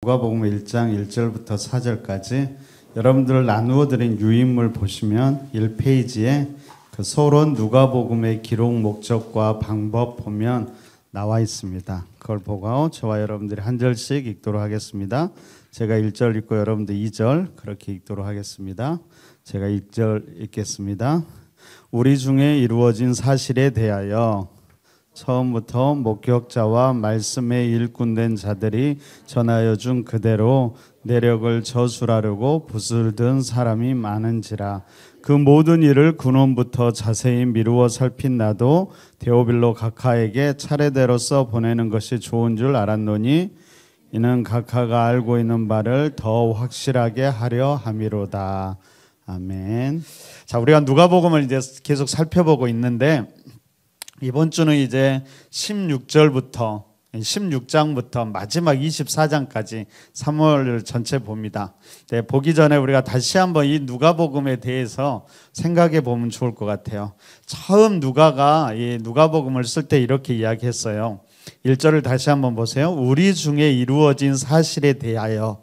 누가복음 1장 1절부터 4절까지 여러분들 나누어 드린 유인물 보시면 1페이지에 그 서론 누가복음의 기록 목적과 방법 보면 나와 있습니다. 그걸 보고 저와 여러분들이 한 절씩 읽도록 하겠습니다. 제가 1절 읽고 여러분들 2절 그렇게 읽도록 하겠습니다. 제가 1절 읽겠습니다. 우리 중에 이루어진 사실에 대하여 처음부터 목격자와 말씀에 일꾼된 자들이 전하여 준 그대로 내력을 저술하려고 붓을 든 사람이 많은지라. 그 모든 일을 근원부터 자세히 미루어 살핀 나도 데오빌로 각하에게 차례대로 써 보내는 것이 좋은 줄 알았노니 이는 각하가 알고 있는 바를 더 확실하게 하려 함이로다. 아멘. 자, 우리가 누가복음을 이제 계속 살펴보고 있는데 이번 주는 이제 16장부터 마지막 24장까지 3월을 전체 봅니다. 네, 보기 전에 우리가 다시 한번 이 누가복음에 대해서 생각해 보면 좋을 것 같아요. 처음 누가가 이 누가복음을 쓸 때 이렇게 이야기했어요. 1절을 다시 한번 보세요. 우리 중에 이루어진 사실에 대하여.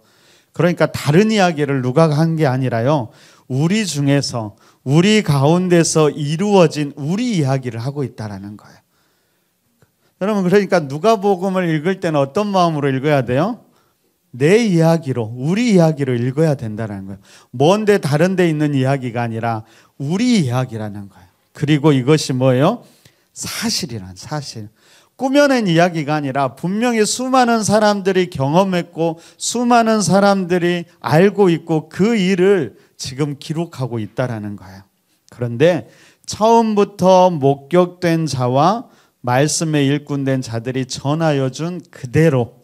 그러니까 다른 이야기를 누가가 한 게 아니라요. 우리 중에서 우리 가운데서 이루어진 우리 이야기를 하고 있다라는 거예요. 여러분, 그러니까 누가복음을 읽을 때는 어떤 마음으로 읽어야 돼요? 내 이야기로, 우리 이야기로 읽어야 된다는 거예요. 먼데 다른 데 있는 이야기가 아니라 우리 이야기라는 거예요. 그리고 이것이 뭐예요? 사실이란 사실. 꾸며낸 이야기가 아니라 분명히 수많은 사람들이 경험했고 수많은 사람들이 알고 있고 그 일을 지금 기록하고 있다라는 거예요. 그런데 처음부터 목격된 자와 말씀에 일꾼된 자들이 전하여 준 그대로,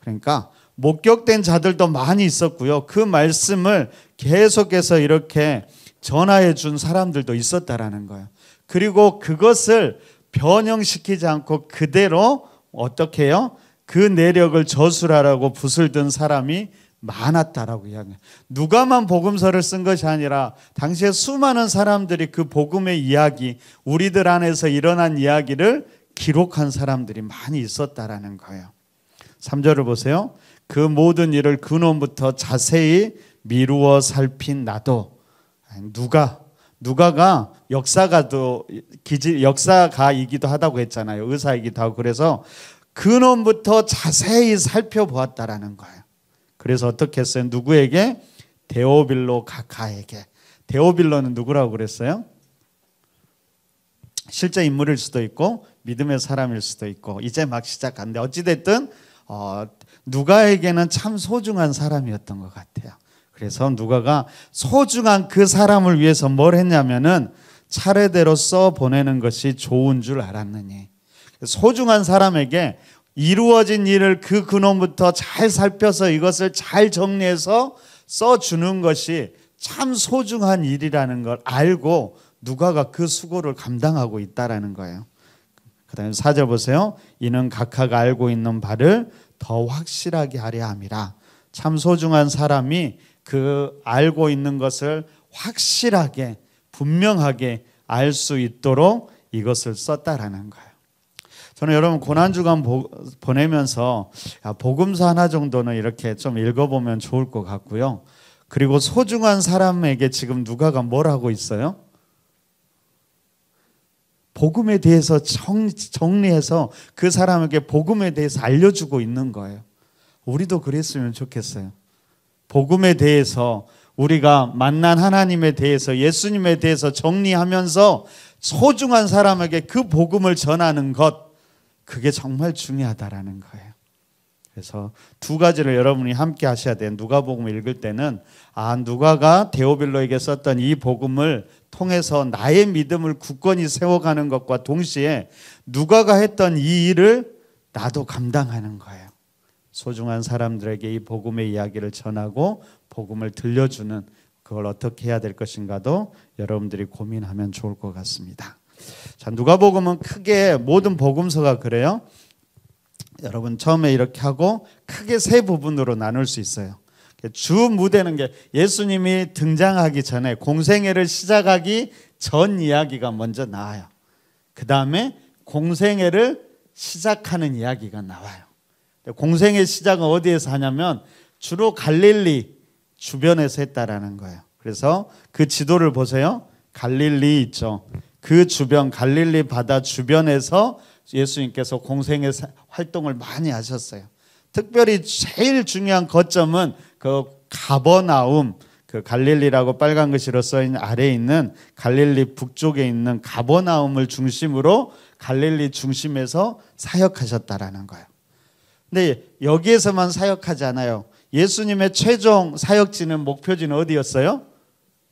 그러니까 목격된 자들도 많이 있었고요. 그 말씀을 계속해서 이렇게 전하여 준 사람들도 있었다라는 거예요. 그리고 그것을 변형시키지 않고 그대로 어떻게 해요? 그 내력을 저술하라고 붓을 든 사람이 많았다라고 이야기해요. 누가만 복음서를 쓴 것이 아니라 당시에 수많은 사람들이 그 복음의 이야기, 우리들 안에서 일어난 이야기를 기록한 사람들이 많이 있었다라는 거예요. 3절을 보세요. 그 모든 일을 근원부터 자세히 미루어 살핀 나도. 누가가 역사가이기도 하다고 했잖아요. 의사이기도 하고. 그래서 근원부터 자세히 살펴보았다라는 거예요. 그래서 어떻게 했어요? 누구에게? 데오빌로 각하에게. 데오빌로는 누구라고 그랬어요? 실제 인물일 수도 있고 믿음의 사람일 수도 있고 이제 막 시작하는데 어찌됐든 누가에게는 참 소중한 사람이었던 것 같아요. 그래서 누가가 소중한 그 사람을 위해서 뭘 했냐면은 차례대로 써 보내는 것이 좋은 줄 알았느니. 소중한 사람에게 이루어진 일을 그 근원부터 잘 살펴서 이것을 잘 정리해서 써주는 것이 참 소중한 일이라는 걸 알고 누가가 그 수고를 감당하고 있다라는 거예요. 그 다음에 4절 보세요. 이는 각하가 알고 있는 바를 더 확실하게 하려 함이라. 참 소중한 사람이 그 알고 있는 것을 확실하게 분명하게 알 수 있도록 이것을 썼다라는 거예요. 저는 여러분 고난주간 보내면서 복음서 하나 정도는 이렇게 좀 읽어보면 좋을 것 같고요. 그리고 소중한 사람에게 지금 누가가 뭘 하고 있어요? 복음에 대해서 정리해서 그 사람에게 복음에 대해서 알려주고 있는 거예요. 우리도 그랬으면 좋겠어요. 복음에 대해서 우리가 만난 하나님에 대해서 예수님에 대해서 정리하면서 소중한 사람에게 그 복음을 전하는 것, 그게 정말 중요하다라는 거예요. 그래서 두 가지를 여러분이 함께 하셔야 돼요. 누가복음을 읽을 때는 누가가 데오빌로에게 썼던 이 복음을 통해서 나의 믿음을 굳건히 세워가는 것과 동시에 누가가 했던 이 일을 나도 감당하는 거예요. 소중한 사람들에게 이 복음의 이야기를 전하고 복음을 들려주는 그걸 어떻게 해야 될 것인가도 여러분들이 고민하면 좋을 것 같습니다. 자, 누가복음은 크게 모든 복음서가 그래요. 여러분 처음에 이렇게 하고 크게 세 부분으로 나눌 수 있어요. 주 무대는 게 예수님이 등장하기 전에 공생애를 시작하기 전 이야기가 먼저 나와요. 그 다음에 공생애를 시작하는 이야기가 나와요. 공생의 시작은 어디에서 하냐면 주로 갈릴리 주변에서 했다라는 거예요. 그래서 그 지도를 보세요. 갈릴리 있죠. 그 주변 갈릴리 바다 주변에서 예수님께서 공생의 활동을 많이 하셨어요. 특별히 제일 중요한 거점은 그 가버나움, 그 갈릴리라고 빨간 글씨로 써있는 아래에 있는 갈릴리 북쪽에 있는 가버나움을 중심으로 갈릴리 중심에서 사역하셨다라는 거예요. 근데 여기에서만 사역하지 않아요. 예수님의 최종 사역지는 목표지는 어디였어요?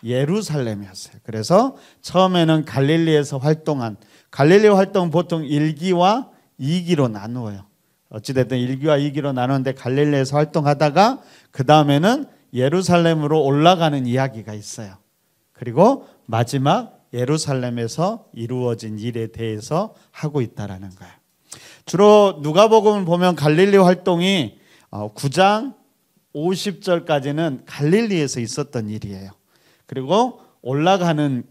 예루살렘이었어요. 그래서 처음에는 갈릴리에서 활동한, 갈릴리 활동은 보통 1기와 2기로 나누어요. 어찌됐든 1기와 2기로 나누는데 갈릴리에서 활동하다가 그 다음에는 예루살렘으로 올라가는 이야기가 있어요. 그리고 마지막 예루살렘에서 이루어진 일에 대해서 하고 있다라는 거예요. 주로 누가복음을 보면 갈릴리 활동이 9장 50절까지는 갈릴리에서 있었던 일이에요. 그리고 올라가는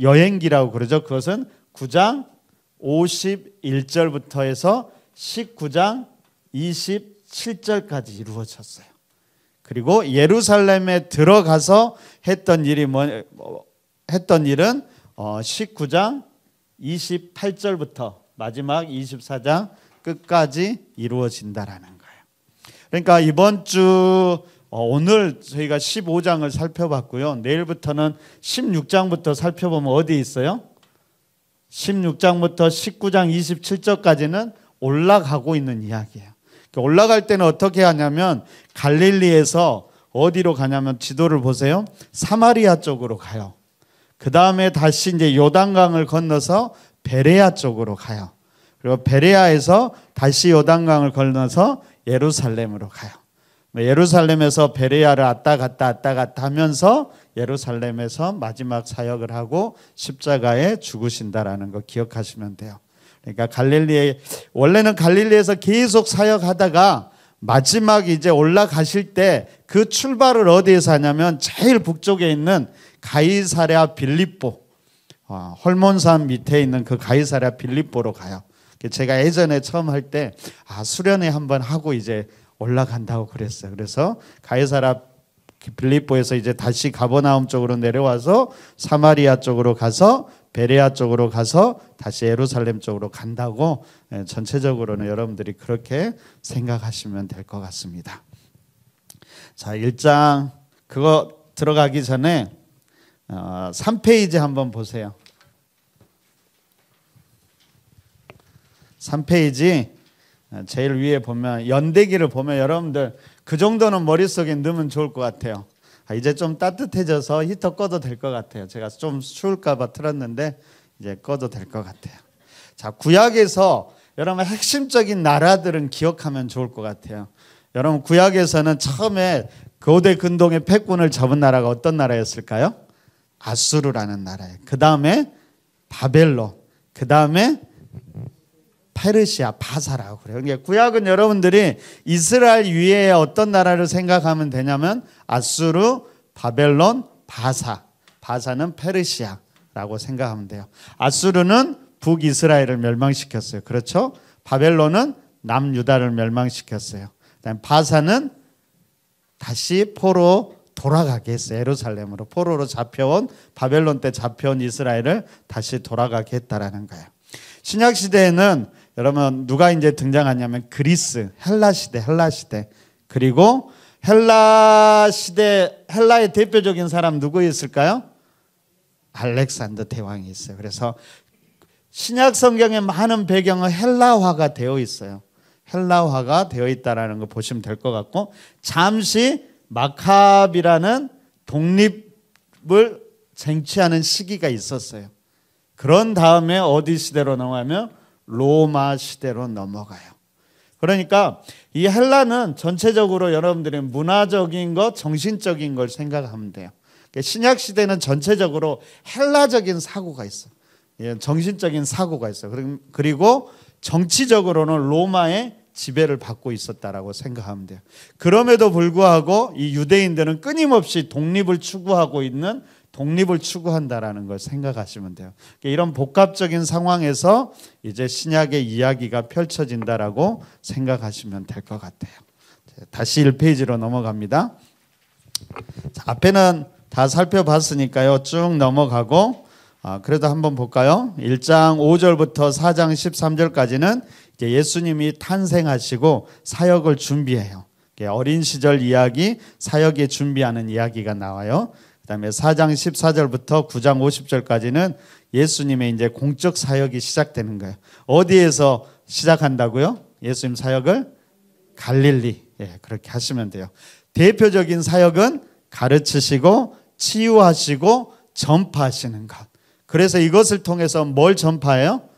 여행기라고 그러죠. 그것은 9장 51절부터 해서 19장 27절까지 이루어졌어요. 그리고 예루살렘에 들어가서 했던 일은 19장 28절부터 마지막 24장 끝까지 이루어진다라는 거예요. 그러니까 이번 주 오늘 저희가 15장을 살펴봤고요. 내일부터는 16장부터 살펴보면 어디 있어요? 16장부터 19장 27절까지는 올라가고 있는 이야기예요. 올라갈 때는 어떻게 하냐면 갈릴리에서 어디로 가냐면 지도를 보세요. 사마리아 쪽으로 가요. 그 다음에 다시 이제 요단강을 건너서 베레아 쪽으로 가요. 그리고 베레아에서 다시 요단강을 건너서 예루살렘으로 가요. 예루살렘에서 베레아를 왔다 갔다 하면서 예루살렘에서 마지막 사역을 하고 십자가에 죽으신다라는 거 기억하시면 돼요. 그러니까 원래는 갈릴리에서 계속 사역하다가 마지막 이제 올라가실 때 그 출발을 어디에서 하냐면 제일 북쪽에 있는 가이사랴 빌립보, 헐몬산 밑에 있는 그 가이사랴 빌립보로 가요. 제가 예전에 처음 할 때 수련회 한번 하고 이제 올라간다고 그랬어요. 그래서 가이사랴 빌립보에서 이제 다시 가버나움 쪽으로 내려와서 사마리아 쪽으로 가서 베레아 쪽으로 가서 다시 예루살렘 쪽으로 간다고 전체적으로는 여러분들이 그렇게 생각하시면 될 것 같습니다. 자, 1장 그거 들어가기 전에 3페이지 한번 보세요. 3페이지 제일 위에 보면 연대기를 보면 여러분들 그 정도는 머릿속에 넣으면 좋을 것 같아요. 이제 좀 따뜻해져서 히터 꺼도 될 것 같아요. 제가 좀 추울까 봐 틀었는데 이제 꺼도 될 것 같아요. 자, 구약에서 여러분 핵심적인 나라들은 기억하면 좋을 것 같아요. 여러분 구약에서는 처음에 고대 근동의 패권을 잡은 나라가 어떤 나라였을까요? 아수르라는 나라예요. 그 다음에 바벨론, 그 다음에 페르시아, 바사라고 그래요. 그러니까 구약은 여러분들이 이스라엘 위에 어떤 나라를 생각하면 되냐면 아수르, 바벨론, 바사. 바사는 페르시아라고 생각하면 돼요. 아수르는 북이스라엘을 멸망시켰어요. 그렇죠? 바벨론은 남유다를 멸망시켰어요. 그다음에 바사는 다시 포로 돌아가게 했어요. 예루살렘으로 포로로 잡혀온 바벨론 때 잡혀온 이스라엘을 다시 돌아가게 했다라는 거예요. 신약 시대에는 여러분 누가 이제 등장하냐면 그리스, 헬라 시대. 그리고 헬라 시대 헬라의 대표적인 사람 누구였을까요? 알렉산더 대왕이 있어요. 그래서 신약 성경의 많은 배경은 헬라화가 되어 있어요. 헬라화가 되어 있다라는 거 보시면 될 것 같고 잠시 마캅이라는 독립을 쟁취하는 시기가 있었어요. 그런 다음에 어디 시대로 넘어가면 로마 시대로 넘어가요. 그러니까 이 헬라는 전체적으로 여러분들이 문화적인 것, 정신적인 걸 생각하면 돼요. 신약 시대는 전체적으로 헬라적인 사고가 있어요. 정신적인 사고가 있어요. 그리고 정치적으로는 로마의 지배를 받고 있었다라고 생각하면 돼요. 그럼에도 불구하고 이 유대인들은 끊임없이 독립을 추구하고 있는 독립을 추구한다라는 걸 생각하시면 돼요. 이런 복합적인 상황에서 이제 신약의 이야기가 펼쳐진다라고 생각하시면 될 것 같아요. 다시 1페이지로 넘어갑니다. 자, 앞에는 다 살펴봤으니까요. 쭉 넘어가고 그래도 한번 볼까요? 1장 5절부터 4장 13절까지는 이제 예수님이 탄생하시고 사역을 준비해요. 어린 시절 이야기, 사역에 준비하는 이야기가 나와요. 그다음에 4장 14절부터 9장 50절까지는 예수님의 이제 공적 사역이 시작되는 거예요. 어디에서 시작한다고요? 예수님 사역을 갈릴리. 그렇게 하시면 돼요. 대표적인 사역은 가르치시고 치유하시고 전파하시는 것. 그래서 이것을 통해서 뭘 전파해요?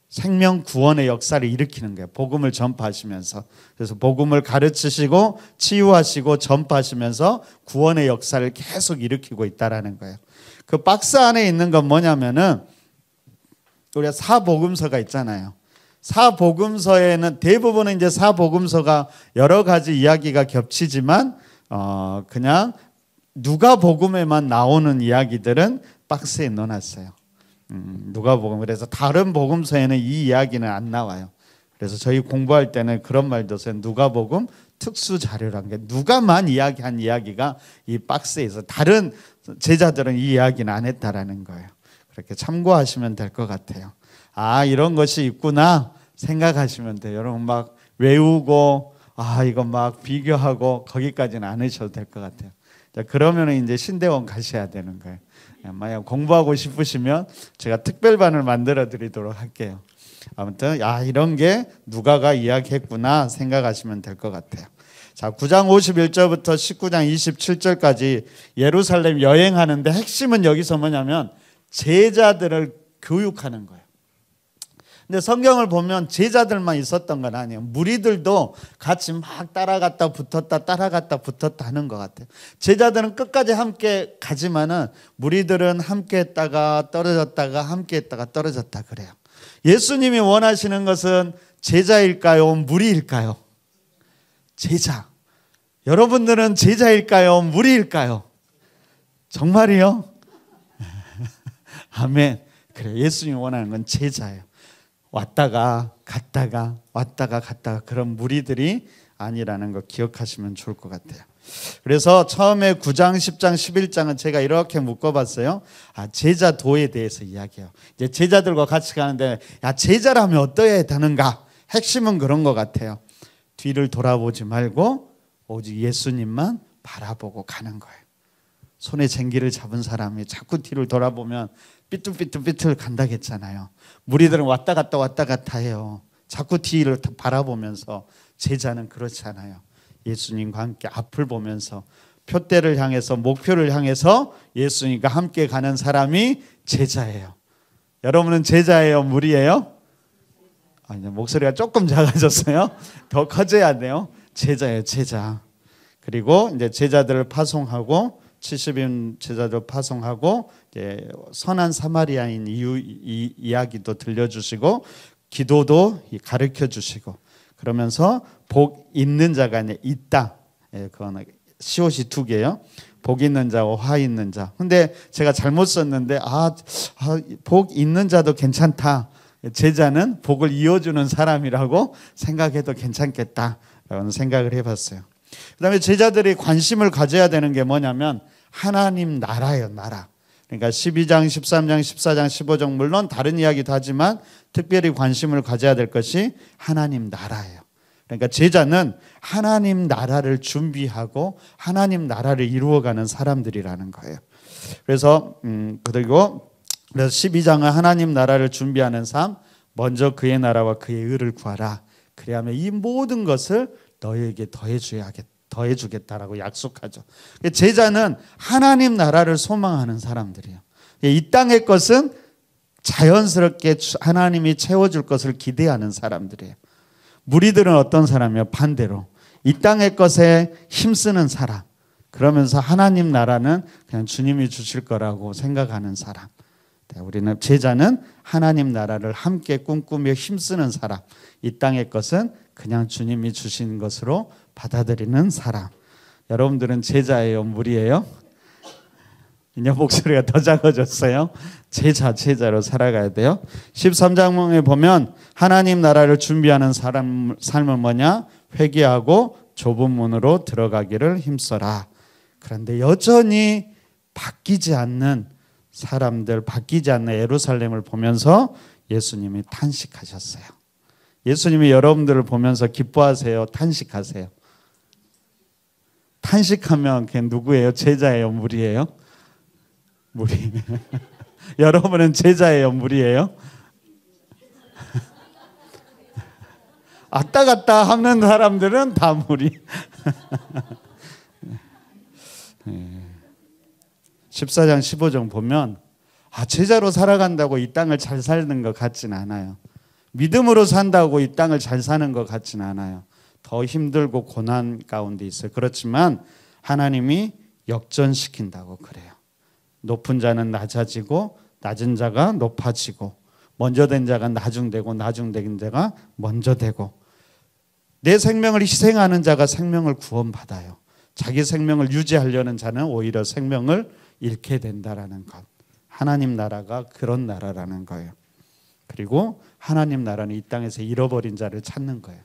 생명 구원의 역사를 일으키는 거예요. 복음을 전파하시면서. 그래서 복음을 가르치시고 치유하시고 전파하시면서 구원의 역사를 계속 일으키고 있다라는 거예요. 그 박스 안에 있는 건 뭐냐면은 우리가 사복음서가 있잖아요. 사복음서에는 대부분은 이제 사복음서가 여러 가지 이야기가 겹치지만 그냥 누가복음에만 나오는 이야기들은 박스에 넣어놨어요. 누가복음. 그래서 다른 복음서에는 이 이야기는 안 나와요. 그래서 저희 공부할 때는 그런 말도 써요. 누가복음 특수 자료란 게 누가만 이야기한 이야기가 이 박스에 있어. 다른 제자들은 이 이야기는 안 했다라는 거예요. 그렇게 참고하시면 될 것 같아요. 아, 이런 것이 있구나 생각하시면 돼요. 여러분 막 외우고 이거 막 비교하고 거기까지는 안 하셔도 될 것 같아요. 자, 그러면 이제 신대원 가셔야 되는 거예요. 만약 공부하고 싶으시면 제가 특별반을 만들어 드리도록 할게요. 아무튼 이런 게 누가가 이야기했구나 생각하시면 될 것 같아요. 자, 9장 51절부터 19장 27절까지 예루살렘 여행하는데 핵심은 여기서 뭐냐면 제자들을 교육하는 거예요. 근데 성경을 보면 제자들만 있었던 건 아니에요. 무리들도 같이 막 따라갔다 붙었다 따라갔다 붙었다 하는 것 같아요. 제자들은 끝까지 함께 가지만은 무리들은 함께 했다가 떨어졌다가 함께 했다가 떨어졌다 그래요. 예수님이 원하시는 것은 제자일까요? 무리일까요? 제자. 여러분들은 제자일까요? 무리일까요? 정말이요? 아멘. 그래, 예수님이 원하는 건 제자예요. 왔다가 갔다가 왔다가 갔다가 그런 무리들이 아니라는 거 기억하시면 좋을 것 같아요. 그래서 처음에 9장, 10장, 11장은 제가 이렇게 묶어봤어요. 제자도에 대해서 이야기해요. 이제 제자들과 같이 가는데 제자라면 어떠해야 되는가? 핵심은 그런 것 같아요. 뒤를 돌아보지 말고 오직 예수님만 바라보고 가는 거예요. 손에 쟁기를 잡은 사람이 자꾸 뒤를 돌아보면 삐뚤삐뚤 간다겠잖아요. 무리들은 왔다 갔다 해요. 자꾸 뒤를 바라보면서. 제자는 그렇지 않아요. 예수님과 함께 앞을 보면서 표대를 향해서 목표를 향해서 예수님과 함께 가는 사람이 제자예요. 여러분은 제자예요? 무리예요? 이제 목소리가 조금 작아졌어요. 더 커져야 돼요. 제자예요. 제자. 그리고 이제 제자들을 파송하고 70인 제자들 파송하고 이제 선한 사마리아인 이야기도 들려주시고 기도도 가르쳐 주시고 그러면서 복 있는 자가 있다. 그거는 시옷이 두 개예요. 복 있는 자와 화 있는 자. 근데 제가 잘못 썼는데 복 있는 자도 괜찮다. 제자는 복을 이어주는 사람이라고 생각해도 괜찮겠다라는 생각을 해봤어요. 그다음에 제자들이 관심을 가져야 되는 게 뭐냐면 하나님 나라예요. 나라. 그러니까 12장, 13장, 14장, 15장 물론 다른 이야기도 하지만 특별히 관심을 가져야 될 것이 하나님 나라예요. 그러니까 제자는 하나님 나라를 준비하고 하나님 나라를 이루어가는 사람들이라는 거예요. 그래서 12장은 하나님 나라를 준비하는 삶, 먼저 그의 나라와 그의 의를 구하라. 그래야면 이 모든 것을 너희에게 더해주겠다라고 약속하죠. 제자는 하나님 나라를 소망하는 사람들이에요. 이 땅의 것은 자연스럽게 하나님이 채워줄 것을 기대하는 사람들이에요. 무리들은 어떤 사람이에요? 반대로 이 땅의 것에 힘쓰는 사람. 그러면서 하나님 나라는 그냥 주님이 주실 거라고 생각하는 사람. 우리는 제자는 하나님 나라를 함께 꿈꾸며 힘쓰는 사람. 이 땅의 것은 그냥 주님이 주신 것으로 받아들이는 사람. 여러분들은 제자예요? 무리예요? 이제 목소리가 더 작아졌어요. 제자로 살아가야 돼요. 13장에 보면 하나님 나라를 준비하는 삶은 뭐냐? 회개하고 좁은 문으로 들어가기를 힘써라. 그런데 여전히 바뀌지 않는 사람들, 바뀌지 않는 예루살렘을 보면서 예수님이 탄식하셨어요. 예수님이 여러분들을 보면서 기뻐하세요? 탄식하세요? 탄식하면 그게 누구예요? 제자예요? 무리예요? 무리. 여러분은 제자예요? 무리예요? 왔다 갔다 하는 사람들은 다 무리. 14장 15절 보면 제자로 살아간다고 이 땅을 잘 사는 것 같진 않아요. 믿음으로 산다고 이 땅을 잘 사는 것 같진 않아요. 더 힘들고 고난 가운데 있어요. 그렇지만 하나님이 역전시킨다고 그래요. 높은 자는 낮아지고 낮은 자가 높아지고 먼저 된 자가 나중되고 나중된 자가 먼저 되고 내 생명을 희생하는 자가 생명을 구원받아요. 자기 생명을 유지하려는 자는 오히려 생명을 잃게 된다라는 것. 하나님 나라가 그런 나라라는 거예요. 그리고 하나님 나라는 이 땅에서 잃어버린 자를 찾는 거예요.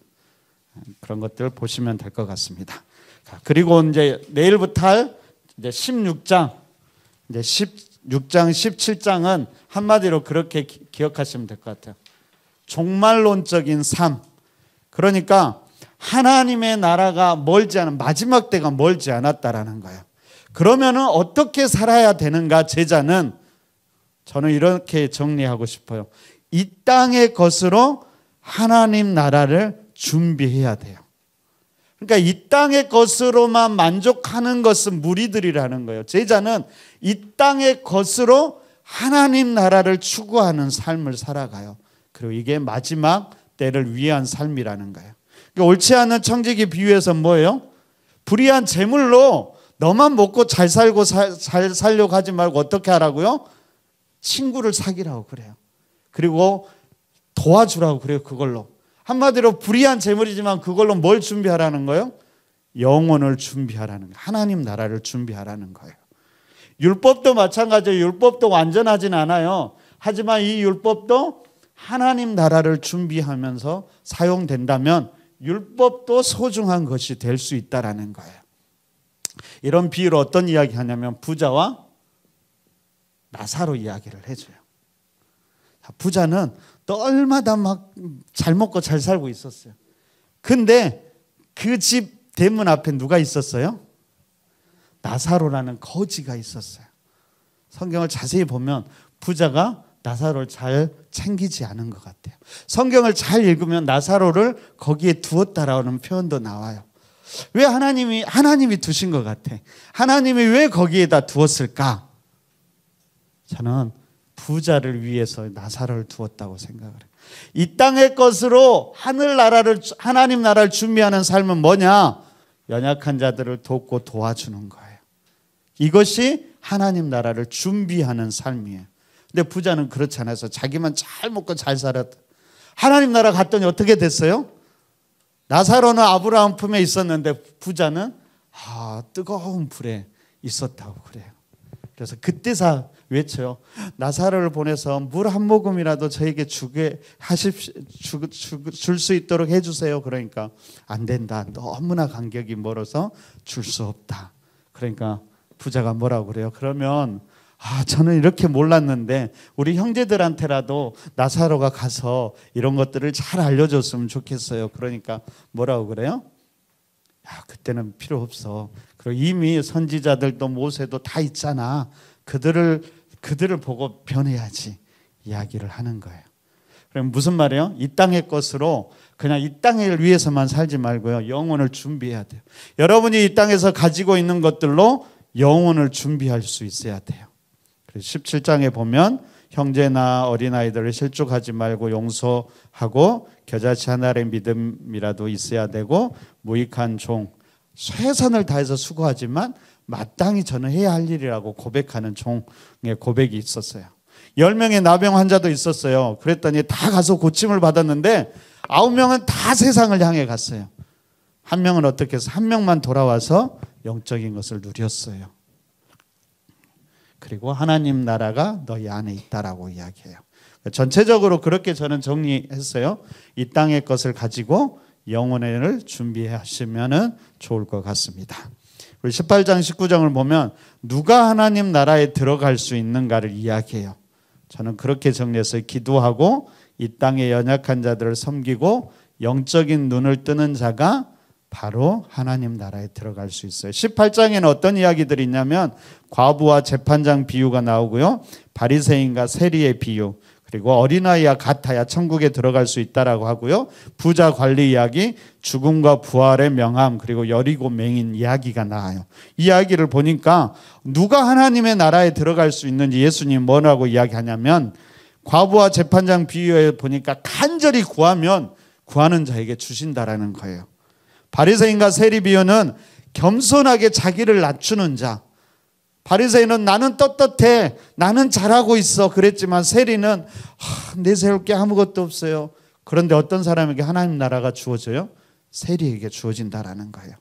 그런 것들 보시면 될 것 같습니다. 그리고 이제 내일부터 할 이제 16장, 이제 16장, 17장은 한마디로 그렇게 기억하시면 될 것 같아요. 종말론적인 삶. 그러니까 하나님의 나라가 멀지 않은 마지막 때가 멀지 않았다라는 거예요. 그러면은 어떻게 살아야 되는가? 제자는 저는 이렇게 정리하고 싶어요. 이 땅의 것으로 하나님 나라를 준비해야 돼요. 그러니까 이 땅의 것으로만 만족하는 것은 무리들이라는 거예요. 제자는 이 땅의 것으로 하나님 나라를 추구하는 삶을 살아가요. 그리고 이게 마지막 때를 위한 삶이라는 거예요. 그러니까 옳지 않은 청지기 비유에서 뭐예요? 불의한 재물로 너만 먹고 잘 살고 잘 살려고 하지 말고 어떻게 하라고요? 친구를 사귀라고 그래요. 그리고 도와주라고 그래요. 그걸로. 한마디로 불의한 재물이지만 그걸로 뭘 준비하라는 거예요? 영혼을 준비하라는 거예요. 하나님 나라를 준비하라는 거예요. 율법도 마찬가지예요. 율법도 완전하진 않아요. 하지만 이 율법도 하나님 나라를 준비하면서 사용된다면 율법도 소중한 것이 될 수 있다라는 거예요. 이런 비유로 어떤 이야기 하냐면 부자와 나사로 이야기를 해줘요. 부자는 떨마다 막 잘 먹고 잘 살고 있었어요. 근데 그 집 대문 앞에 누가 있었어요? 나사로라는 거지가 있었어요. 성경을 자세히 보면 부자가 나사로를 잘 챙기지 않은 것 같아요. 성경을 잘 읽으면 나사로를 거기에 두었다라는 표현도 나와요. 왜 하나님이 두신 것 같아? 하나님이 왜 거기에다 두었을까? 저는 부자를 위해서 나사로를 두었다고 생각을 해요. 이 땅의 것으로 하나님 나라를 준비하는 삶은 뭐냐? 연약한 자들을 돕고 도와주는 거예요. 이것이 하나님 나라를 준비하는 삶이에요. 근데 부자는 그렇지 않아서 자기만 잘 먹고 잘 살았다. 하나님 나라 갔더니 어떻게 됐어요? 나사로는 아브라함 품에 있었는데 부자는 뜨거운 불에 있었다고 그래요. 그래서 그때서 외쳐요. 나사로를 보내서 물 한 모금이라도 저에게 줄 수 있도록 해주세요. 그러니까 안 된다. 너무나 간격이 멀어서 줄 수 없다. 그러니까 부자가 뭐라고 그래요? 그러면 저는 이렇게 몰랐는데 우리 형제들한테라도 나사로가 가서 이런 것들을 잘 알려줬으면 좋겠어요. 그러니까 뭐라고 그래요? 그때는 필요 없어. 그리고 이미 선지자들도 모세도 다 있잖아. 그들을 보고 변해야지 이야기를 하는 거예요. 그럼 무슨 말이에요? 이 땅의 것으로 그냥 이 땅을 위해서만 살지 말고요. 영혼을 준비해야 돼요. 여러분이 이 땅에서 가지고 있는 것들로 영혼을 준비할 수 있어야 돼요. 17장에 보면 형제나 어린아이들을 실족하지 말고 용서하고 겨자씨 하나의 믿음이라도 있어야 되고 무익한 종, 최선을 다해서 수고하지만 마땅히 저는 해야 할 일이라고 고백하는 종의 고백이 있었어요. 10명의 나병 환자도 있었어요. 그랬더니 다 가서 고침을 받았는데 9명은 다 세상을 향해 갔어요. 한 명은 어떻게 해서 한 명만 돌아와서 영적인 것을 누렸어요. 그리고 하나님 나라가 너희 안에 있다라고 이야기해요. 전체적으로 그렇게 저는 정리했어요. 이 땅의 것을 가지고 영혼을 준비하시면 좋을 것 같습니다. 우리 18장 19장을 보면 누가 하나님 나라에 들어갈 수 있는가를 이야기해요. 저는 그렇게 정리했어요. 기도하고 이 땅의 연약한 자들을 섬기고 영적인 눈을 뜨는 자가 바로 하나님 나라에 들어갈 수 있어요. 18장에는 어떤 이야기들이 있냐면 과부와 재판장 비유가 나오고요. 바리새인과 세리의 비유, 그리고 어린아이와 같아야 천국에 들어갈 수 있다라고 하고요. 부자 관리 이야기, 죽음과 부활의 명함, 그리고 여리고 맹인 이야기가 나와요. 이 이야기를 보니까 누가 하나님의 나라에 들어갈 수 있는지 예수님 뭐라고 이야기하냐면 과부와 재판장 비유에 보니까 간절히 구하면 구하는 자에게 주신다라는 거예요. 바리새인과 세리 비유는 겸손하게 자기를 낮추는 자. 바리새인은 나는 떳떳해, 나는 잘하고 있어 그랬지만 세리는 내세울 게 아무것도 없어요. 그런데 어떤 사람에게 하나님 나라가 주어져요? 세리에게 주어진다라는 거예요.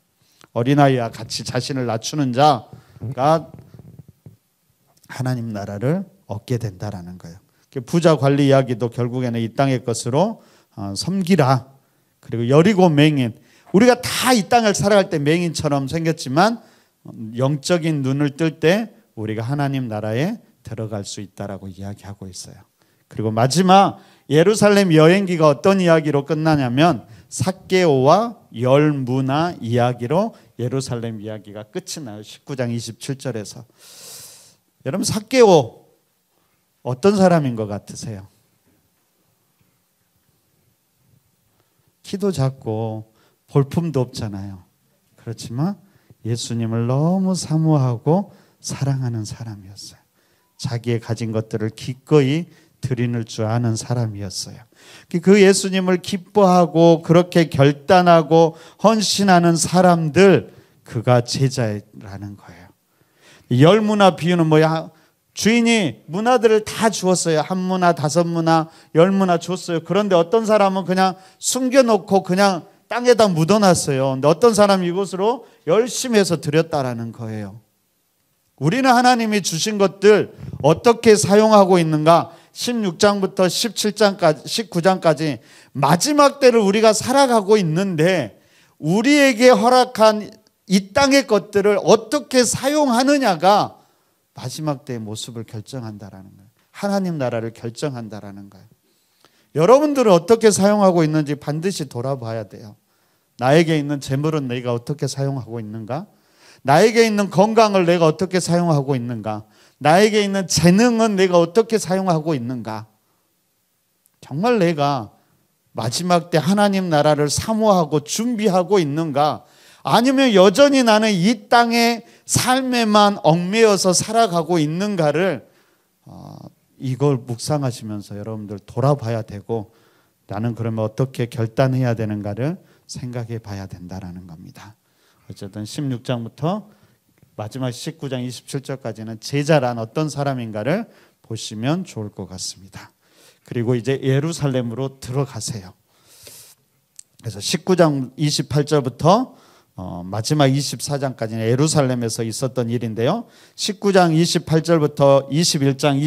어린아이와 같이 자신을 낮추는 자가 하나님 나라를 얻게 된다라는 거예요. 부자 관리 이야기도 결국에는 이 땅의 것으로 섬기라. 그리고 여리고 맹인, 우리가 다 이 땅을 살아갈 때 맹인처럼 생겼지만 영적인 눈을 뜰 때 우리가 하나님 나라에 들어갈 수 있다라고 이야기하고 있어요. 그리고 마지막 예루살렘 여행기가 어떤 이야기로 끝나냐면 삭개오와 열 문화 이야기로 예루살렘 이야기가 끝이 나요. 19장 27절에서. 여러분, 삭개오 어떤 사람인 것 같으세요? 키도 작고 볼품도 없잖아요. 그렇지만 예수님을 너무 사모하고 사랑하는 사람이었어요. 자기의 가진 것들을 기꺼이 드리는 줄 아는 사람이었어요. 그 예수님을 기뻐하고 그렇게 결단하고 헌신하는 사람들, 그가 제자라는 거예요. 열 문화 비유는 뭐야? 주인이 문화들을 다 주었어요. 한 문화, 다섯 문화, 열 문화 줬어요. 그런데 어떤 사람은 그냥 숨겨놓고 그냥 땅에다 묻어놨어요. 근데 어떤 사람이 이곳으로 열심히 해서 드렸다라는 거예요. 우리는 하나님이 주신 것들 어떻게 사용하고 있는가? 16장부터 17장까지, 19장까지 마지막 때를 우리가 살아가고 있는데 우리에게 허락한 이 땅의 것들을 어떻게 사용하느냐가 마지막 때의 모습을 결정한다라는 거예요. 하나님 나라를 결정한다라는 거예요. 여러분들은 어떻게 사용하고 있는지 반드시 돌아봐야 돼요. 나에게 있는 재물은 내가 어떻게 사용하고 있는가? 나에게 있는 건강을 내가 어떻게 사용하고 있는가? 나에게 있는 재능은 내가 어떻게 사용하고 있는가? 정말 내가 마지막 때 하나님 나라를 사모하고 준비하고 있는가? 아니면 여전히 나는 이 땅의 삶에만 얽매여서 살아가고 있는가를 이걸 묵상하시면서 여러분들 돌아봐야 되고, 나는 그러면 어떻게 결단해야 되는가를 생각해 봐야 된다라는 겁니다. 어쨌든 16장부터 마지막 19장 27절까지는 제자란 어떤 사람인가를 보시면 좋을 것 같습니다. 그리고 이제 예루살렘으로 들어가세요. 그래서 19장 28절부터 마지막 24장까지는 예루살렘에서 있었던 일인데요. 19장 28절부터 21장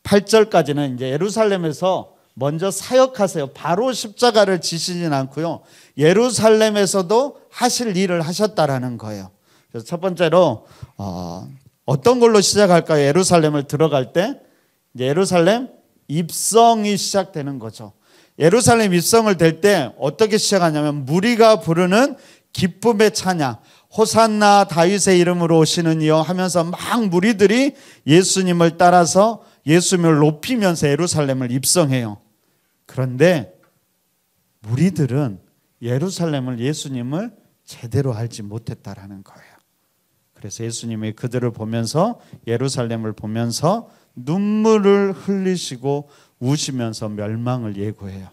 38절까지는 이제 예루살렘에서 먼저 사역하세요. 바로 십자가를 지시진 않고요. 예루살렘에서도 하실 일을 하셨다라는 거예요. 그래서 첫 번째로 어떤 걸로 시작할까요? 예루살렘을 들어갈 때 이제 예루살렘 입성이 시작되는 거죠. 예루살렘 입성을 될 때 어떻게 시작하냐면 무리가 부르는 기쁨의 찬양, 호산나 다윗의 이름으로 오시는 이여 하면서 막 무리들이 예수님을 따라서 예수님을 높이면서 예루살렘을 입성해요. 그런데 무리들은 예루살렘을, 예수님을 제대로 알지 못했다라는 거예요. 그래서 예수님이 그들을 보면서, 예루살렘을 보면서 눈물을 흘리시고 우시면서 멸망을 예고해요.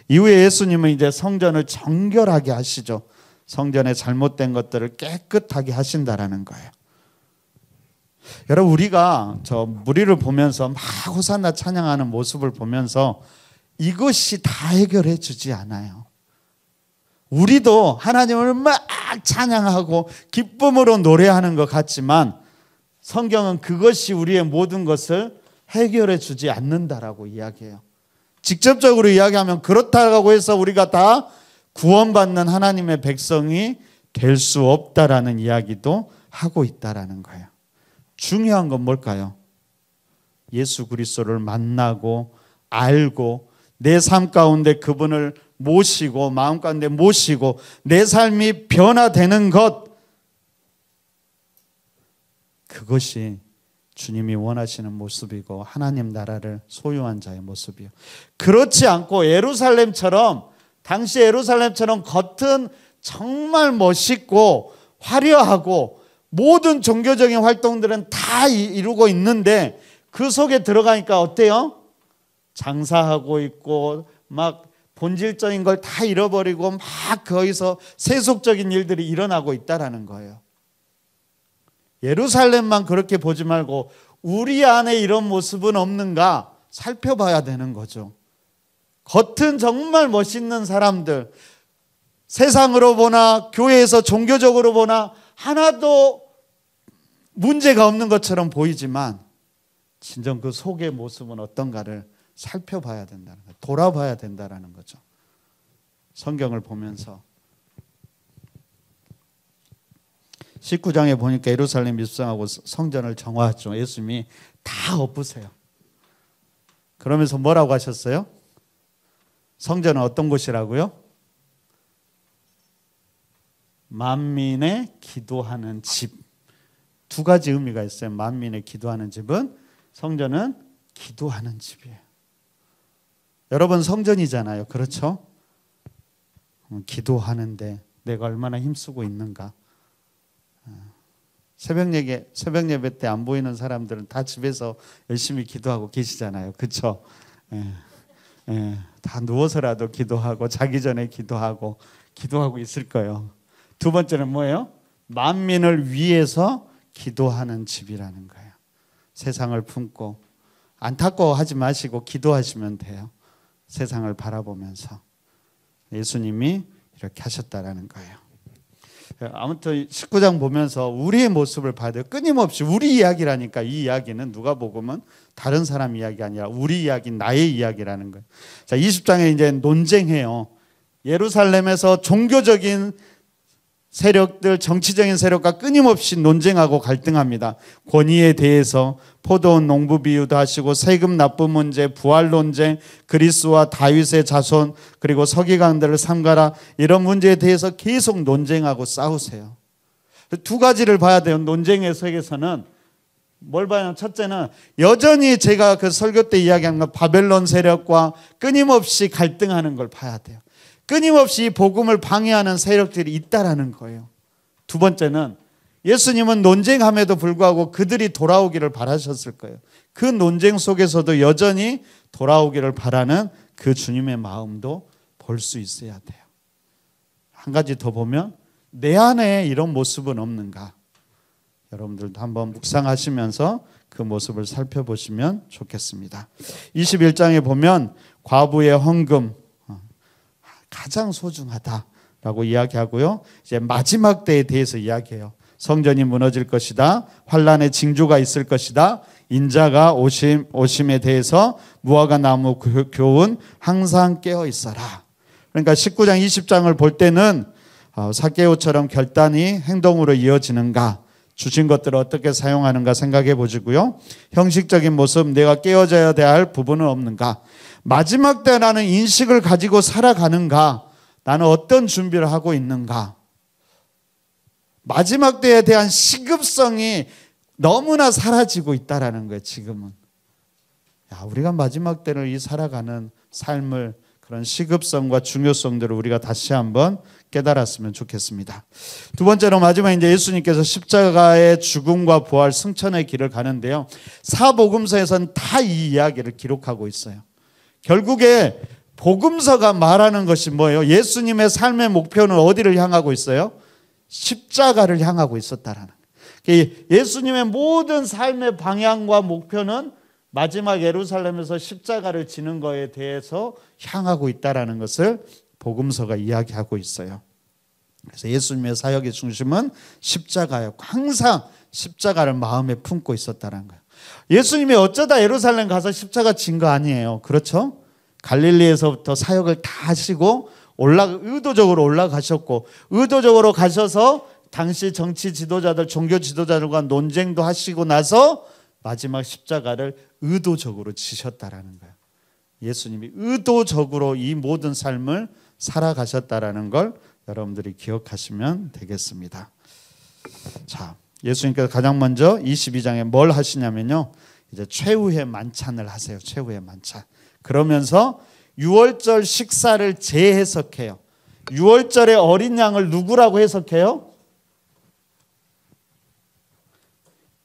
이후에 예수님은 이제 성전을 정결하게 하시죠. 성전에 잘못된 것들을 깨끗하게 하신다라는 거예요. 여러분, 우리가 저 무리를 보면서 막 호산나 찬양하는 모습을 보면서 이것이 다 해결해 주지 않아요. 우리도 하나님을 막 찬양하고 기쁨으로 노래하는 것 같지만 성경은 그것이 우리의 모든 것을 해결해 주지 않는다라고 이야기해요. 직접적으로 이야기하면 그렇다고 해서 우리가 다 구원받는 하나님의 백성이 될 수 없다라는 이야기도 하고 있다라는 거예요. 중요한 건 뭘까요? 예수 그리스도를 만나고 알고 내 삶 가운데 그분을 모시고 마음 가운데 모시고 내 삶이 변화되는 것, 그것이 주님이 원하시는 모습이고 하나님 나라를 소유한 자의 모습이요. 그렇지 않고 예루살렘처럼, 당시 예루살렘처럼 겉은 정말 멋있고 화려하고 모든 종교적인 활동들은 다 이루고 있는데 그 속에 들어가니까 어때요? 장사하고 있고 막 본질적인 걸 다 잃어버리고 막 거기서 세속적인 일들이 일어나고 있다라는 거예요. 예루살렘만 그렇게 보지 말고 우리 안에 이런 모습은 없는가 살펴봐야 되는 거죠. 겉은 정말 멋있는 사람들, 세상으로 보나 교회에서 종교적으로 보나 하나도 문제가 없는 것처럼 보이지만 진정 그 속의 모습은 어떤가를 살펴봐야 된다는 거예요. 돌아봐야 된다는 거죠. 성경을 보면서 19장에 보니까 예루살렘 입성하고 성전을 정화했죠. 예수님이 다 엎으세요. 그러면서 뭐라고 하셨어요? 성전은 어떤 곳이라고요? 만민의 기도하는 집. 두 가지 의미가 있어요. 만민의 기도하는 집은, 성전은 기도하는 집이에요. 여러분 성전이잖아요. 그렇죠? 기도하는데 내가 얼마나 힘쓰고 있는가. 새벽 예배 때 안 보이는 사람들은 다 집에서 열심히 기도하고 계시잖아요. 그렇죠? 다 누워서라도 기도하고 자기 전에 기도하고 있을 거예요. 두 번째는 뭐예요? 만민을 위해서 기도하는 집이라는 거예요. 세상을 품고 안타까워하지 마시고 기도하시면 돼요. 세상을 바라보면서 예수님이 이렇게 하셨다라는 거예요. 아무튼 19장 보면서 우리의 모습을 봐야 돼요. 끊임없이 우리 이야기라니까. 이 이야기는 누가복음은 다른 사람 이야기 아니라 우리 이야기, 나의 이야기라는 거예요. 자, 20장에 이제 논쟁해요. 예루살렘에서 종교적인 세력들, 정치적인 세력과 끊임없이 논쟁하고 갈등합니다. 권위에 대해서 포도원 농부 비유도 하시고 세금 납부 문제, 부활 논쟁, 그리스와 다윗의 자손, 그리고 서기관들을 삼가라, 이런 문제에 대해서 계속 논쟁하고 싸우세요. 두 가지를 봐야 돼요. 논쟁의 속에서는 뭘 봐요? 첫째는 여전히 제가 그 설교 때 이야기한 것, 바벨론 세력과 끊임없이 갈등하는 걸 봐야 돼요. 끊임없이 복음을 방해하는 세력들이 있다라는 거예요. 두 번째는 예수님은 논쟁함에도 불구하고 그들이 돌아오기를 바라셨을 거예요. 그 논쟁 속에서도 여전히 돌아오기를 바라는 그 주님의 마음도 볼 수 있어야 돼요. 한 가지 더 보면 내 안에 이런 모습은 없는가? 여러분들도 한번 묵상하시면서 그 모습을 살펴보시면 좋겠습니다. 21장에 보면 과부의 헌금 가장 소중하다라고 이야기하고요. 이제 마지막 때에 대해서 이야기해요. 성전이 무너질 것이다. 환란의 징조가 있을 것이다. 인자가 오심에 대해서 무화과 나무 교훈 항상 깨어 있어라. 그러니까 19장 20장을 볼 때는 삭개오처럼 결단이 행동으로 이어지는가, 주신 것들을 어떻게 사용하는가 생각해 보시고요. 형식적인 모습, 내가 깨어져야 할 부분은 없는가, 마지막 때라는 인식을 가지고 살아가는가, 나는 어떤 준비를 하고 있는가. 마지막 때에 대한 시급성이 너무나 사라지고 있다라는 거예요. 지금은 우리가 마지막 때를 이 살아가는 삶을, 그런 시급성과 중요성들을 우리가 다시 한번 깨달았으면 좋겠습니다. 두 번째로 마지막 이제 예수님께서 십자가의 죽음과 부활 승천의 길을 가는데요. 사복음서에서는 다 이 이야기를 기록하고 있어요. 결국에 복음서가 말하는 것이 뭐예요? 예수님의 삶의 목표는 어디를 향하고 있어요? 십자가를 향하고 있었다라는 거예요. 예수님의 모든 삶의 방향과 목표는 마지막 예루살렘에서 십자가를 지는 것에 대해서 향하고 있다라는 것을 복음서가 이야기하고 있어요. 그래서 예수님의 사역의 중심은 십자가였고 항상 십자가를 마음에 품고 있었다는 거예요. 예수님이 어쩌다 예루살렘 가서 십자가 진 거 아니에요. 그렇죠? 갈릴리에서부터 사역을 다 하시고 의도적으로 올라가셨고, 의도적으로 가셔서 당시 정치 지도자들, 종교 지도자들과 논쟁도 하시고 나서 마지막 십자가를 의도적으로 지셨다라는 거예요. 예수님이 의도적으로 이 모든 삶을 살아가셨다라는 걸 여러분들이 기억하시면 되겠습니다. 자, 예수님께서 가장 먼저 22장에 뭘 하시냐면요, 이제 최후의 만찬을 하세요. 최후의 만찬. 그러면서 유월절 식사를 재해석해요. 유월절의 어린 양을 누구라고 해석해요?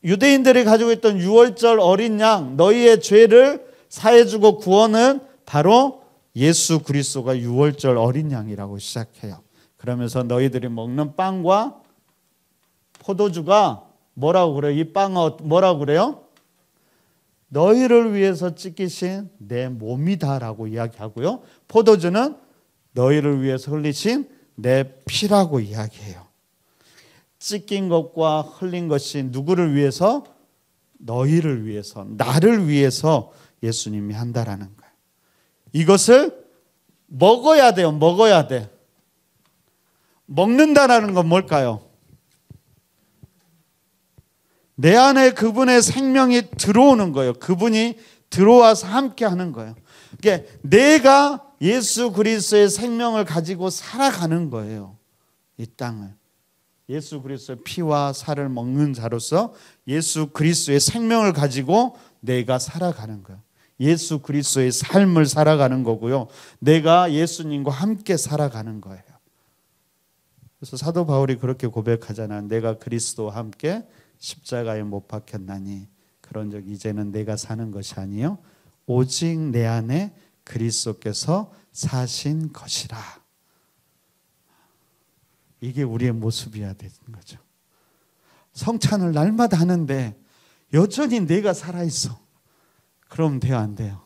유대인들이 가지고 있던 유월절 어린 양, 너희의 죄를 사해주고 구원은 바로 예수 그리스도가 유월절 어린 양이라고 시작해요. 그러면서 너희들이 먹는 빵과 포도주가 뭐라고 그래요? 이 빵은 뭐라고 그래요? 너희를 위해서 찢기신 내 몸이다라고 이야기하고요. 포도주는 너희를 위해서 흘리신 내 피라고 이야기해요. 찢긴 것과 흘린 것이 누구를 위해서? 너희를 위해서, 나를 위해서 예수님이 한다라는 거예요. 이것을 먹어야 돼요. 먹어야 돼. 먹는다라는 건 뭘까요? 내 안에 그분의 생명이 들어오는 거예요. 그분이 들어와서 함께 하는 거예요. 그러니까 내가 예수 그리스도의 생명을 가지고 살아가는 거예요. 이 땅을. 예수 그리스도의 피와 살을 먹는 자로서 예수 그리스도의 생명을 가지고 내가 살아가는 거예요. 예수 그리스도의 삶을 살아가는 거고요. 내가 예수님과 함께 살아가는 거예요. 그래서 사도 바울이 그렇게 고백하잖아요. 내가 그리스도와 함께 십자가에 못 박혔나니 그런즉 이제는 내가 사는 것이 아니요 오직 내 안에 그리스도께서 사신 것이라. 이게 우리의 모습이어야 되는 거죠. 성찬을 날마다 하는데 여전히 내가 살아있어. 그럼 돼요, 안 돼요?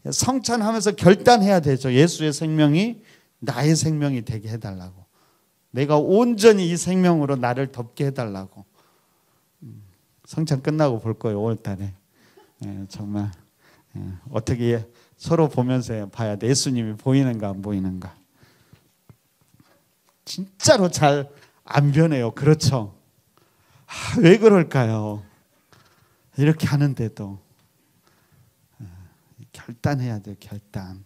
성찬하면서 결단해야 되죠. 예수의 생명이 나의 생명이 되게 해달라고. 내가 온전히 이 생명으로 나를 덮게 해달라고. 성찬 끝나고 볼 거예요, 5월달에. 정말 어떻게 서로 보면서 봐야 돼. 예수님이 보이는가 안 보이는가. 진짜로 잘 안 변해요. 그렇죠? 왜 그럴까요? 이렇게 하는데도 결단해야 돼요. 결단.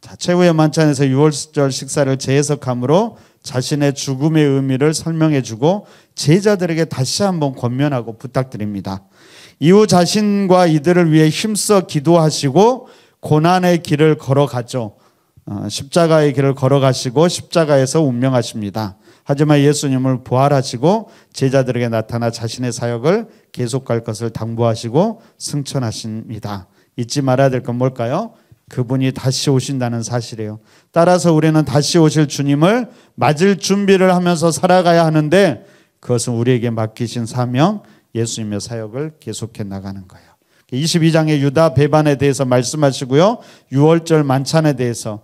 자, 최후의 만찬에서 유월절 식사를 재해석함으로 자신의 죽음의 의미를 설명해주고 제자들에게 다시 한번 권면하고 부탁드립니다. 이후 자신과 이들을 위해 힘써 기도하시고 고난의 길을 걸어가죠. 십자가의 길을 걸어가시고 십자가에서 운명하십니다. 하지만 예수님을 부활하시고 제자들에게 나타나 자신의 사역을 계속할 것을 당부하시고 승천하십니다. 잊지 말아야 될 건 뭘까요? 그분이 다시 오신다는 사실이에요. 따라서 우리는 다시 오실 주님을 맞을 준비를 하면서 살아가야 하는데 그것은 우리에게 맡기신 사명, 예수님의 사역을 계속해 나가는 거예요. 22장의 유다 배반에 대해서 말씀하시고요. 유월절 만찬에 대해서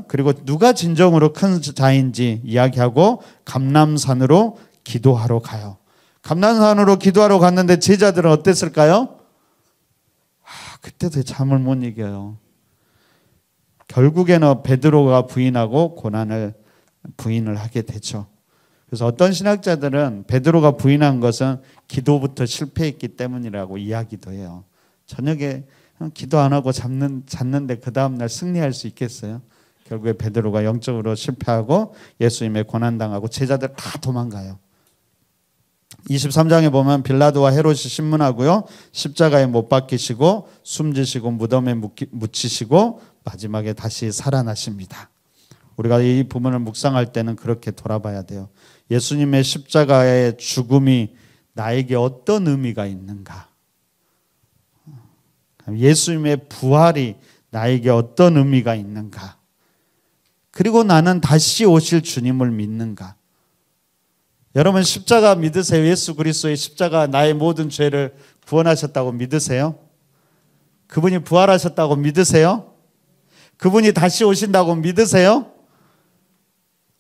그리고 누가 진정으로 큰 자인지 이야기하고 감람산으로 기도하러 가요. 감람산으로 기도하러 갔는데 제자들은 어땠을까요? 그때도 잠을 못 이겨요. 결국에는 베드로가 부인하고 고난을 부인을 하게 되죠. 그래서 어떤 신학자들은 베드로가 부인한 것은 기도부터 실패했기 때문이라고 이야기도 해요. 저녁에 기도 안 하고 잤는데 그 다음날 승리할 수 있겠어요? 결국에 베드로가 영적으로 실패하고 예수님의 고난당하고 제자들 다 도망가요. 23장에 보면 빌라도와 헤롯이 신문하고요. 십자가에 못 박히시고 숨지시고 무덤에 묻히시고 마지막에 다시 살아나십니다. 우리가 이 부분을 묵상할 때는 그렇게 돌아봐야 돼요. 예수님의 십자가의 죽음이 나에게 어떤 의미가 있는가? 예수님의 부활이 나에게 어떤 의미가 있는가? 그리고 나는 다시 오실 주님을 믿는가? 여러분 십자가 믿으세요? 예수 그리스도의 십자가 나의 모든 죄를 구원하셨다고 믿으세요? 그분이 부활하셨다고 믿으세요? 그분이 다시 오신다고 믿으세요?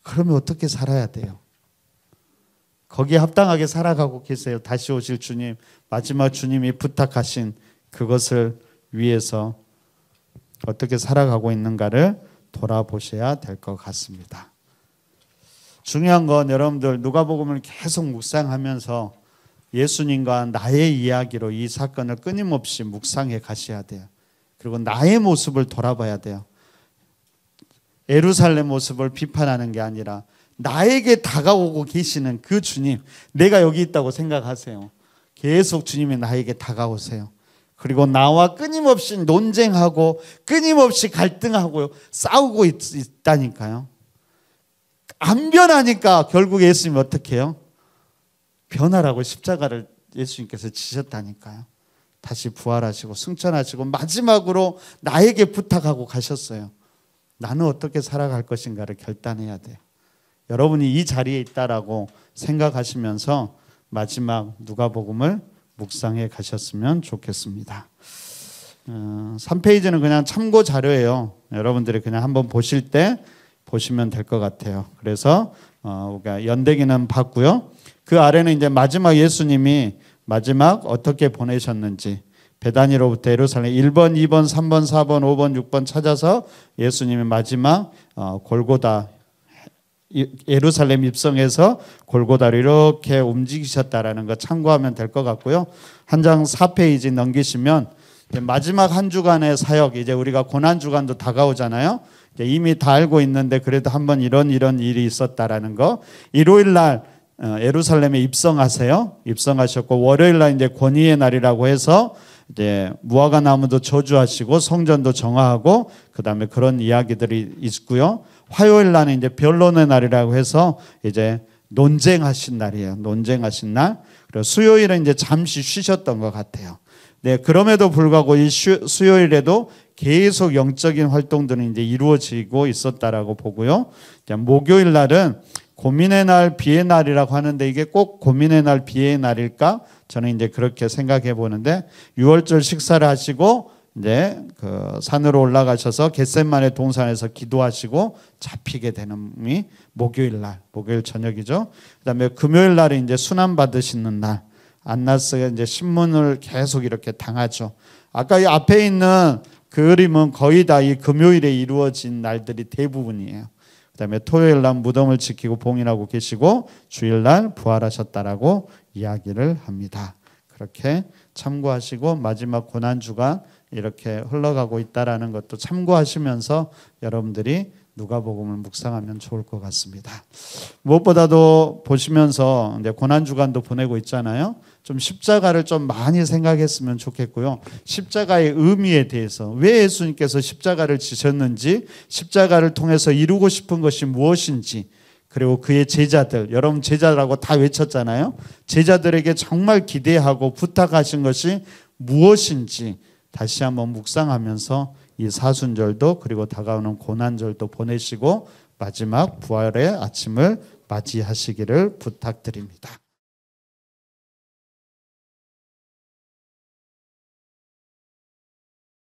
그러면 어떻게 살아야 돼요? 거기에 합당하게 살아가고 계세요? 다시 오실 주님, 마지막 주님이 부탁하신 그것을 위해서 어떻게 살아가고 있는가를 돌아보셔야 될 것 같습니다. 중요한 건 여러분들 누가복음을 계속 묵상하면서 예수님과 나의 이야기로 이 사건을 끊임없이 묵상해 가셔야 돼요. 그리고 나의 모습을 돌아봐야 돼요. 예루살렘 모습을 비판하는 게 아니라 나에게 다가오고 계시는 그 주님, 내가 여기 있다고 생각하세요. 계속 주님이 나에게 다가오세요. 그리고 나와 끊임없이 논쟁하고 끊임없이 갈등하고 싸우고 있다니까요. 안 변하니까 결국 예수님이 어떻게 해요? 변하라고 십자가를 예수님께서 지셨다니까요. 다시 부활하시고 승천하시고 마지막으로 나에게 부탁하고 가셨어요. 나는 어떻게 살아갈 것인가를 결단해야 돼요. 여러분이 이 자리에 있다라고 생각하시면서 마지막 누가복음을 묵상해 가셨으면 좋겠습니다. 3페이지는 그냥 참고 자료예요. 여러분들이 그냥 한번 보실 때 보시면 될 것 같아요. 그래서 우리가 연대기는 봤고요. 그 아래는 이제 마지막 예수님이 마지막 어떻게 보내셨는지 베다니로부터 예루살렘 1번, 2번, 3번, 4번, 5번, 6번 찾아서 예수님이 마지막 골고다 예루살렘 입성해서 골고다로 이렇게 움직이셨다라는 거 참고하면 될 것 같고요. 한 장 4페이지 넘기시면 마지막 한 주간의 사역, 이제 우리가 고난 주간도 다가오잖아요. 이미 다 알고 있는데 그래도 한번 이런 일이 있었다라는 거. 일요일 날 예루살렘에 입성하세요. 입성하셨고 월요일 날 이제 권위의 날이라고 해서 이제 무화과 나무도 저주하시고 성전도 정화하고 그다음에 그런 이야기들이 있고요. 화요일 날은 이제 변론의 날이라고 해서 이제 논쟁하신 날이에요. 논쟁하신 날. 그리고 수요일은 이제 잠시 쉬셨던 것 같아요. 네, 그럼에도 불구하고 이 수요일에도 계속 영적인 활동들은 이제 이루어지고 있었다라고 보고요. 목요일 날은 고민의 날, 비의 날이라고 하는데 이게 꼭 고민의 날, 비의 날일까? 저는 이제 그렇게 생각해 보는데 6월절 식사를 하시고 이제 그 산으로 올라가셔서 겟셋마네 동산에서 기도하시고 잡히게 되는 이 목요일 날, 목요일 저녁이죠. 그다음에 금요일 날이 이제 순환 받으시는 날. 안나스가 이제 신문을 계속 이렇게 당하죠. 아까 이 앞에 있는 그림은 거의 다 이 금요일에 이루어진 날들이 대부분이에요. 그다음에 토요일 날 무덤을 지키고 봉인하고 계시고 주일 날 부활하셨다라고 이야기를 합니다. 그렇게 참고하시고 마지막 고난 주간 이렇게 흘러가고 있다라는 것도 참고하시면서 여러분들이 누가복음을 묵상하면 좋을 것 같습니다. 무엇보다도 보시면서 이제 고난 주간도 보내고 있잖아요. 좀 십자가를 좀 많이 생각했으면 좋겠고요. 십자가의 의미에 대해서 왜 예수님께서 십자가를 지셨는지, 십자가를 통해서 이루고 싶은 것이 무엇인지, 그리고 그의 제자들, 여러분 제자라고 다 외쳤잖아요. 제자들에게 정말 기대하고 부탁하신 것이 무엇인지 다시 한번 묵상하면서 이 사순절도 그리고 다가오는 고난절도 보내시고 마지막 부활의 아침을 맞이하시기를 부탁드립니다.